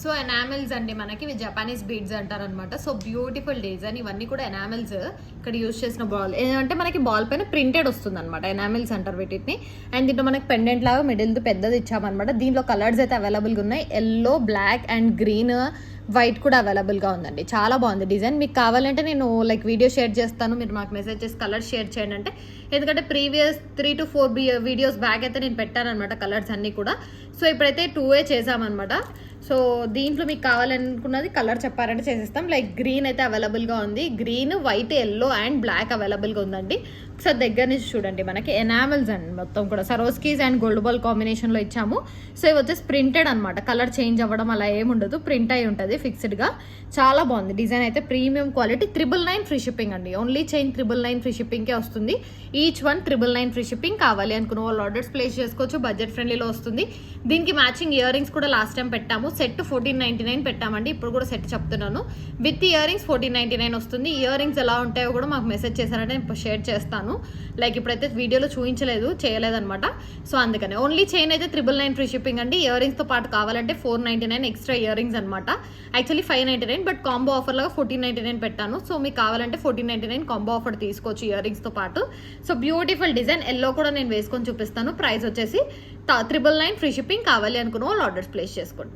So enamels అండి మనకి ఇవి జపానీస్ బీడ్స్ అంటారు అనమాట. So beautiful design. ఇవన్నీ కూడా ఎనామిల్స్ ఇక్కడ యూజ్ చేసిన బాల్ ఏంటంటే మనకి బాల్ పైన ప్రింటెడ్ వస్తుంది అనమాట. ఎనామిల్స్ అంటారు వీటిని. అండ్ దీంట్లో మనకి పెండెంట్ లాగా మిడిల్ పెద్దది ఇచ్చామన్నమాట. దీంట్లో కలర్స్ అయితే అవైలబుల్గా ఉన్నాయి. Yellow, black and green, white కూడా అవైలబుల్గా ఉందండి. చాలా బాగుంది డిజైన్. మీకు కావాలంటే నేను లైక్ వీడియో షేర్ చేస్తాను, మీరు మాకు మెసేజ్ చేసి కలర్స్ షేర్ చేయండి అంటే. ఎందుకంటే ప్రీవియస్ 3 to 4 వీడియోస్ బ్యాక్ అయితే నేను పెట్టాను అనమాట కలర్స్ అన్నీ కూడా. సో ఇప్పుడైతే 2 చేసామన్నమాట. సో దీంట్లో మీకు కావాలనుకున్నది కలర్ చెప్పారంటే చేసేస్తాం. లైక్ గ్రీన్ అయితే అవైలబుల్గా ఉంది. Green, white, yellow and black అవైలబుల్గా ఉందండి. ఒకసారి దగ్గర నుంచి చూడండి. మనకి ఎనామిల్స్ అండి మొత్తం కూడా సరోస్కీస్ అండ్ గోల్డ్ బాల్ కాంబినేషన్లో ఇచ్చాము. సో ఇవి వచ్చేసి ప్రింటెడ్ అనమాట. కలర్ చేంజ్ అవ్వడం అలా ఏముండదు, ప్రింట్ అయి ఉంటుంది ఫిక్స్డ్గా. చాలా బాగుంది డిజైన్ అయితే. Premium quality. 999 ఫ్రీ షిప్పింగ్ అండి. ఓన్లీ చైన్ 999 ఫ్రీ షిప్పింగ్కే వస్తుంది. Each one 999 free shipping. కావాలి అనుకున్న వాళ్ళు ఆర్డర్స్ ప్లేస్ చేసుకోవచ్చు. బడ్జెట్ ఫ్రెండ్లీలో వస్తుంది. దీనికి మ్యాచింగ్ ఇయర్ రింగ్స్ కూడా లాస్ట్ టైం పెట్టాము. సెట్ 1499 పెట్టామండి. ఇప్పుడు కూడా సెట్ చెప్తున్నాను. విత్ ఇయర్ రింగ్స్ 1499 వస్తుంది. ఇయర్ రింగ్స్ ఎలా ఉంటాయో కూడా మాకు మెసేజ్ చేశారంటే నేను షేర్ చేస్తాను. లైక్ ఇప్పుడైతే వీడియోలో చేయలేదన్నమాట. సో అందుకనే ఓన్లీ చైన్ అయితే 999 ఫ్రీ షిప్పింగ్ అండి. ఇయర్ రింగ్స్ తో పాటు కావాలంటే 499 ఎక్స్ట్రా ఇయర్ రింగ్స్ అనమాట. యాక్చువల్లీ 599 బట్ కాంబో ఆఫర్ లాగా 1499 పెట్టాను. సో మీకు కావాలంటే 1499 కాంబో ఆఫర్ తీసుకోవచ్చు ఇయర్ రింగ్స్ తో పాటు. So beautiful design. ఎల్లో కూడా నేను వేసుకొని చూపిస్తాను. ప్రైస్ వచ్చేసి 999 ఫ్రీ షిప్పింగ్. కావాలి అనుకున్న వాళ్ళు ఆర్డర్స్ ప్లేస్ చేసుకోండి.